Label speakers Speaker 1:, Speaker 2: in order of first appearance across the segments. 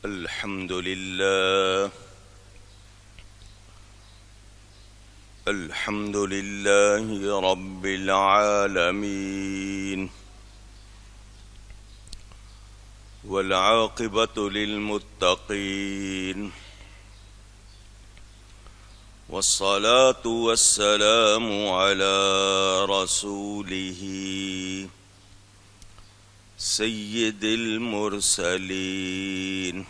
Speaker 1: الحمد لله الحمد لله رب العالمين، والعاقبة للمتقين، والصلاة والسلام على رسوله سيد المرسلين،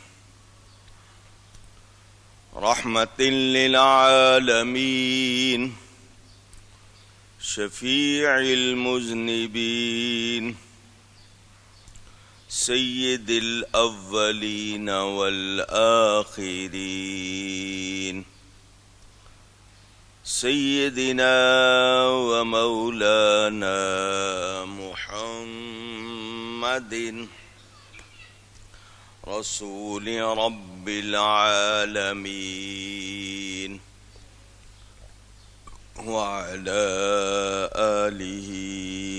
Speaker 1: رحمة للعالمين، شفيع المذنبين، سيد الأولين والآخرين، سيدنا ومولانا محمد رسول رب العالمين، وعلى آله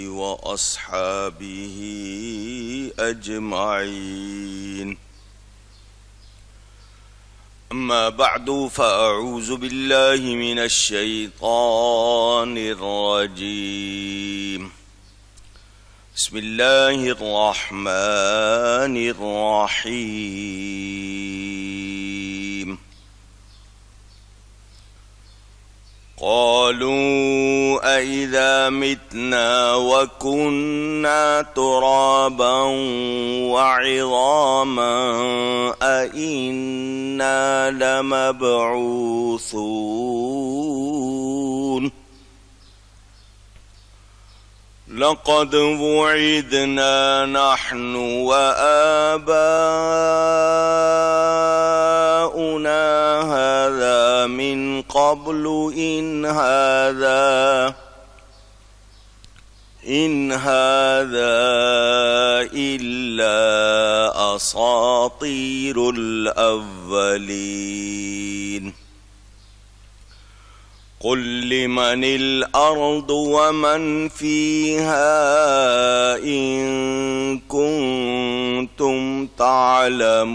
Speaker 1: وأصحابه أجمعين. أما بعد، فأعوذ بالله من الشيطان الرجيم. بسم الله الرحمن الرحيم. قالوا أئذا متنا وكنا ترابا وعظاما أئنا لمبعوثون لقد وعدنا نحن وآباؤنا هذا من قبل إن هذا إلا أساطير الأولين. قل لمن الأرض ومن فيها إن كنتم تعلمون.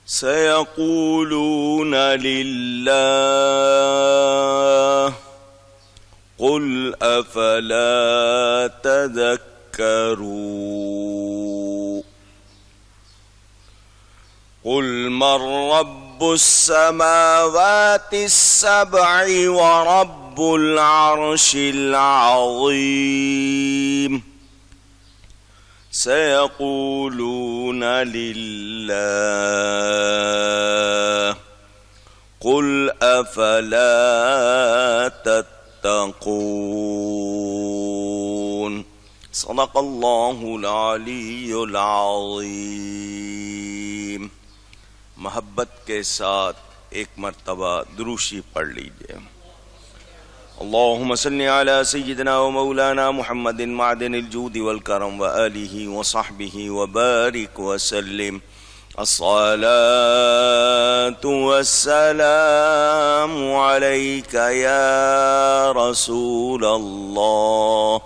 Speaker 1: سيقولون لله، قل أفلا تذكرون. قل من رب السماوات السبع ورب العرش العظيم. سيقولون لله، قل أفلا تتقون. صدق الله العلی العظیم. محبت کے ساتھ ایک مرتبہ دروشی پڑھ لیجئے. اللهم صل على سيدنا ومولانا محمد معدن الجود والكرم وآله وصحبه وبارك وسلم. الصلاة والسلام عليك يا رسول الله،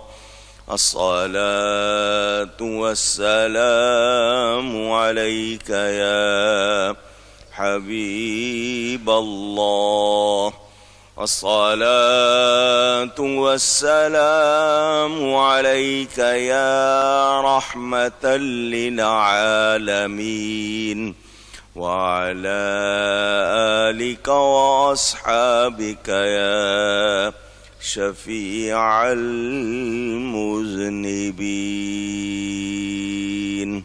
Speaker 1: الصلاة والسلام عليك يا حبيب الله، الصلاة والسلام عليك يا رحمة للعالمين، وعلى آلك وأصحابك يا شفيع المذنبين.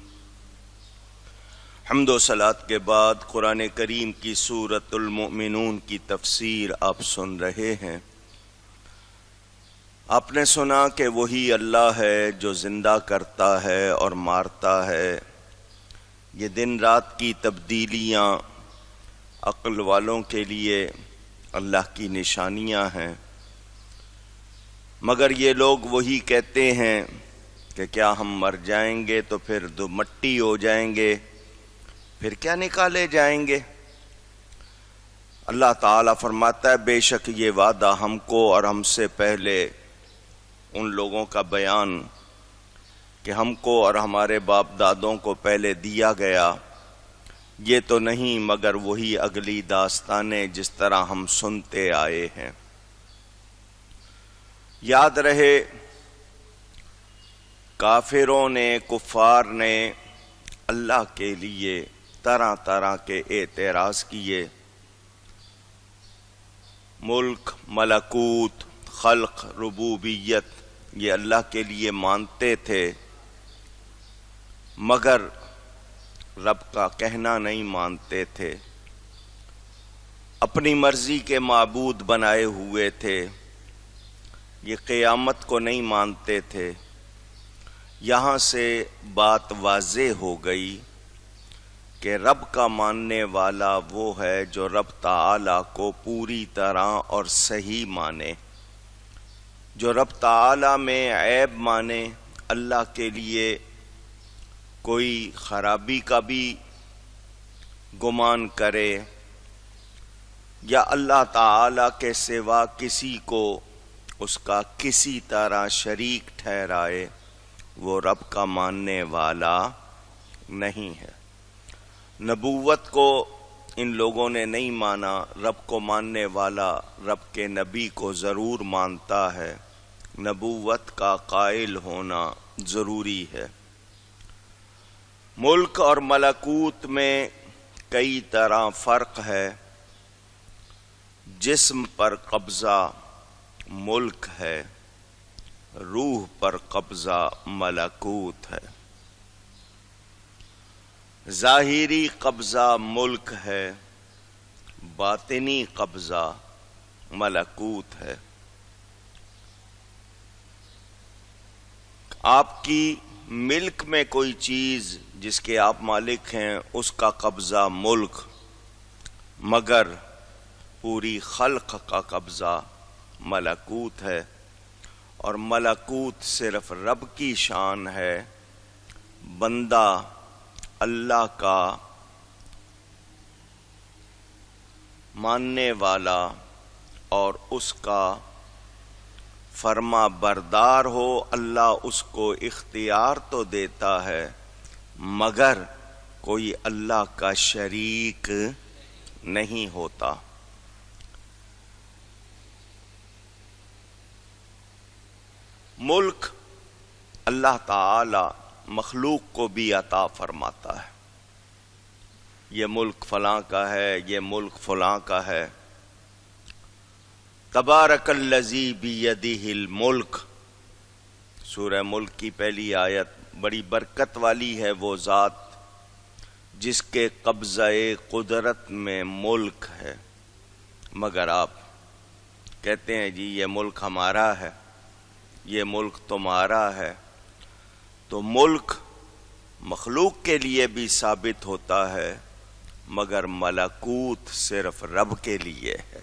Speaker 1: حمد و صلات کے بعد قرآن کریم کی سورۃ المؤمنون کی تفسیر آپ سن رہے ہیں. آپ نے سنا کہ وہی اللہ ہے جو زندہ کرتا ہے اور مارتا ہے. یہ دن رات کی تبدیلیاں عقل والوں کے لیے اللہ کی نشانیاں ہیں، مگر یہ لوگ وہی کہتے ہیں کہ کیا ہم مر جائیں گے تو پھر مٹی ہو جائیں گے، پھر کیا نکالے جائیں گے. اللہ تعالیٰ فرماتا ہے بے شک یہ وعدہ ہم کو اور ہم سے پہلے ان لوگوں کا بیان کہ ہم کو اور ہمارے باپ دادوں کو پہلے دیا گیا، یہ تو نہیں مگر وہی اگلی داستانیں جس طرح ہم سنتے آئے ہیں۔ یاد رہے کافروں نے، کفار نے اللہ کے لیے طرح طرح کے اعتراض کیے، ملک، ملکوت، خلق، ربوبیت یہ اللہ کے لیے مانتے تھے، مگر رب کا کہنا نہیں مانتے تھے، اپنی مرضی کے معبود بنائے ہوئے تھے، یہ قیامت کو نہیں مانتے تھے۔ یہاں سے بات واضح ہو گئی کہ رب کا ماننے والا وہ ہے جو رب تعالی کو پوری طرح اور صحیح مانے، جو رب تعالی میں عیب مانے، اللہ کے لیے کوئی خرابی کا بھی گمان کرے یا اللہ تعالی کے سوا کسی کو اس کا کسی طرح شریک ٹھہرائے، وہ رب کا ماننے والا نہیں ہے۔ نبوت کو ان لوگوں نے نہیں مانا، رب کو ماننے والا رب کے نبی کو ضرور مانتا ہے، نبوت کا قائل ہونا ضروری ہے۔ ملک اور ملکوت میں کئی طرح فرق ہے، جسم پر قبضہ ملک ہے، روح پر قبضہ ملکوت ہے۔ ظاہری قبضہ ملک ہے، باطنی قبضہ ملکوت ہے۔ آپ کی ملک میں کوئی چیز جس کے آپ مالک ہیں اس کا قبضہ ملک، مگر پوری خلق کا قبضہ ملکوت ہے، اور ملکوت صرف رب کی شان ہے۔ بندہ اللہ کا ماننے والا اور اس کا فرما بردار ہو، اللہ اس کو اختیار تو دیتا ہے مگر کوئی اللہ کا شریک نہیں ہوتا۔ ملک اللہ تعالی مخلوق کو بھی عطا فرماتا ہے، یہ ملک فلاں کا ہے، یہ ملک فلاں کا ہے۔ تبارک الذی بیدہ الملک، سورہ ملک کی پہلی آیت، بڑی برکت والی ہے وہ ذات جس کے قبضہ قدرت میں ملک ہے، مگر آپ کہتے ہیں جی یہ ملک ہمارا ہے، یہ ملک تمہارا ہے۔ تو ملک مخلوق کے لیے بھی ثابت ہوتا ہے مگر ملکوت صرف رب کے لیے ہے۔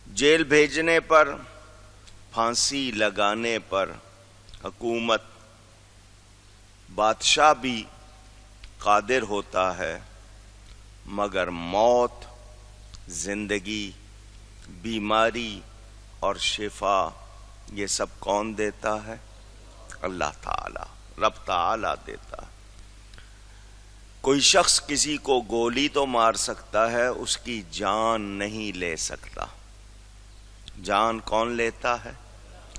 Speaker 1: جیل بھیجنے پر، پھانسی لگانے پر حکومت، بادشاہ بھی قادر ہوتا ہے، مگر موت، زندگی، بیماری اور شفا یہ سب کون دیتا ہے؟ اللہ تعالی، رب تعالی دیتا ہے۔ کوئی شخص کسی کو گولی تو مار سکتا ہے، اس کی جان نہیں لے سکتا۔ جان کون لیتا ہے؟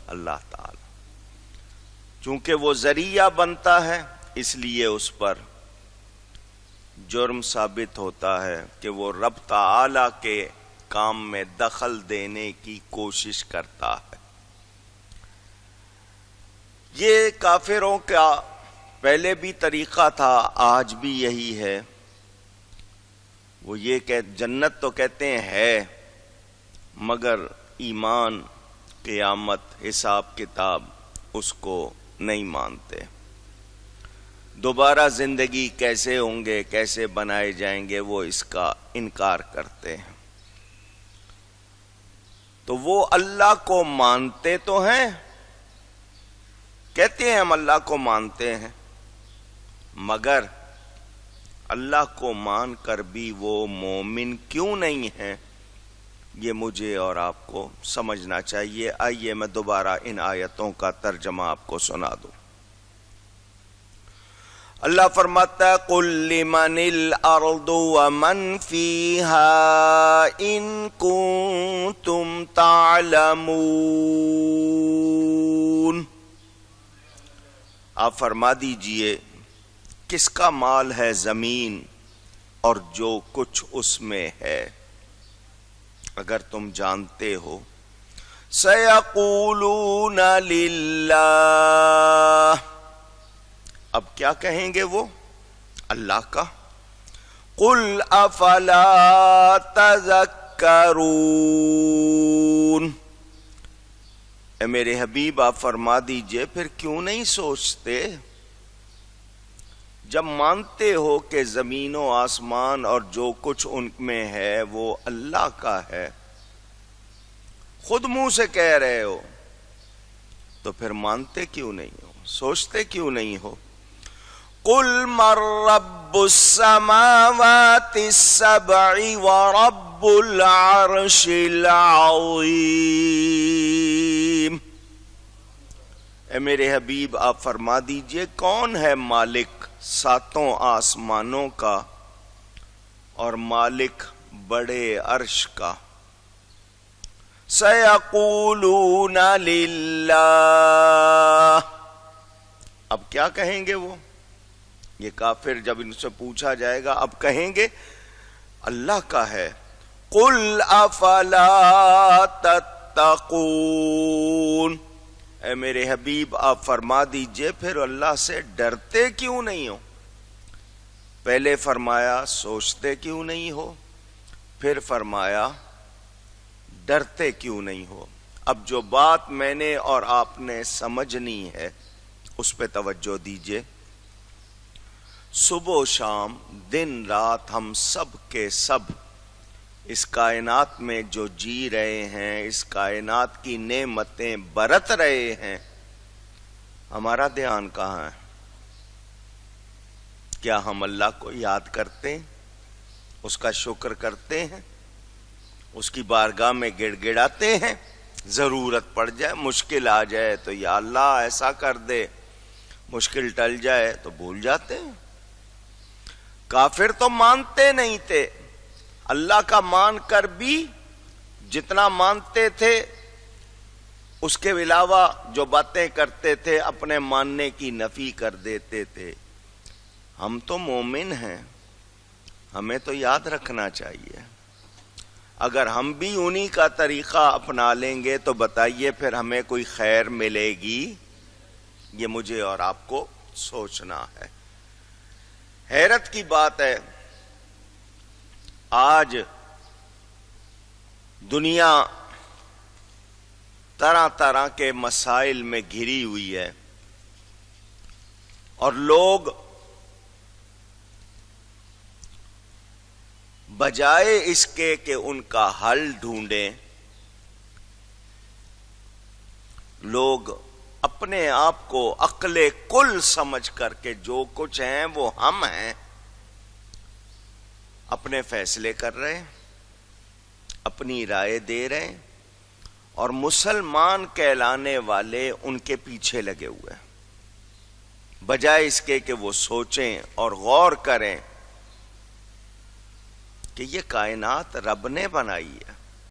Speaker 1: اللہ تعالی۔ چونکہ وہ ذریعہ بنتا ہے اس لیے اس پر جرم ثابت ہوتا ہے کہ وہ رب تعالی کے کام میں دخل دینے کی کوشش کرتا ہے۔ یہ کافروں کا پہلے بھی طریقہ تھا، آج بھی یہی ہے۔ وہ یہ کہ جنت تو کہتے ہیں ہے، مگر ایمان، قیامت، حساب کتاب اس کو نہیں مانتے۔ دوبارہ زندگی کیسے ہوں گے، کیسے بنائے جائیں گے، وہ اس کا انکار کرتے ہیں۔ تو وہ اللہ کو مانتے تو ہیں، کہتے ہیں ہم اللہ کو مانتے ہیں، مگر اللہ کو مان کر بھی وہ مومن کیوں نہیں ہیں؟ یہ مجھے اور آپ کو سمجھنا چاہیے۔ آئیے میں دوبارہ ان آیتوں کا ترجمہ آپ کو سنا دوں۔ اللہ فرماتا ہے قُلْ لِمَنِ الْأَرْضُ وَمَنْ فِيهَا إِن كُنتُمْ تَعْلَمُونَ۔ آپ فرما دیجئے کس کا مال ہے زمین اور جو کچھ اس میں ہے، اگر تم جانتے ہو۔ سَيَقُولُونَ لِلَّهِ، اب کیا کہیں گے وہ؟ اللہ کا۔ قُلْ أَفَلَا تَذَكَّرُونَ، اے میرے حبیب آپ فرما دیجئے پھر کیوں نہیں سوچتے؟ جب مانتے ہو کہ زمین و آسمان اور جو کچھ ان میں ہے وہ اللہ کا ہے، خود منہ سے کہہ رہے ہو، تو پھر مانتے کیوں نہیں ہو؟ سوچتے کیوں نہیں ہو؟ قُلْ مَن رَّبُّ السَّمَاوَاتِ السَّبْعِ وَرَبُّ الْعَرْشِ الْعَظِيمِ، اے میرے حبیب آپ فرما دیجئے کون ہے مالک ساتوں آسمانوں کا اور مالک بڑے عرش کا؟ سَيَقُولُونَ لِلَّهِ، اب کیا کہیں گے وہ؟ یہ کافر جب ان سے پوچھا جائے گا اب کہیں گے اللہ کا ہے۔ قُلْ أَفَلَا تَتَّقُونَ، اے میرے حبیب آپ فرما دیجئے پھر اللہ سے ڈرتے کیوں نہیں ہو؟ پہلے فرمایا سوچتے کیوں نہیں ہو، پھر فرمایا ڈرتے کیوں نہیں ہو۔ اب جو بات میں نے اور آپ نے سمجھنی ہے اس پہ توجہ دیجئے۔ صبح و شام دن رات ہم سب کے سب اس کائنات میں جو جی رہے ہیں، اس کائنات کی نعمتیں برت رہے ہیں، ہمارا دھیان کہاں ہے؟ کیا ہم اللہ کو یاد کرتے ہیں، اس کا شکر کرتے ہیں، اس کی بارگاہ میں گڑ گڑاتے ہیں؟ ضرورت پڑ جائے، مشکل آ جائے تو یا اللہ ایسا کر دے، مشکل ٹل جائے تو بھول جاتے ہیں۔ کافر تو مانتے نہیں تھے، اللہ کا مان کر بھی جتنا مانتے تھے اس کے علاوہ جو باتیں کرتے تھے اپنے ماننے کی نفی کر دیتے تھے۔ ہم تو مومن ہیں، ہمیں تو یاد رکھنا چاہیے۔ اگر ہم بھی انہی کا طریقہ اپنا لیں گے تو بتائیے پھر ہمیں کوئی خیر ملے گی؟ یہ مجھے اور آپ کو سوچنا ہے۔ حیرت کی بات ہے، آج دنیا طرح طرح کے مسائل میں گھری ہوئی ہے اور لوگ بجائے اس کے کہ ان کا حل ڈھونڈیں، لوگ اپنے آپ کو عقل کل سمجھ کر کے جو کچھ ہیں وہ ہم ہیں، اپنے فیصلے کر رہے ہیں، اپنی رائے دے رہے ہیں، اور مسلمان کہلانے والے ان کے پیچھے لگے ہوئے ہیں، بجائے اس کے کہ وہ سوچیں اور غور کریں کہ یہ کائنات رب نے بنائی ہے،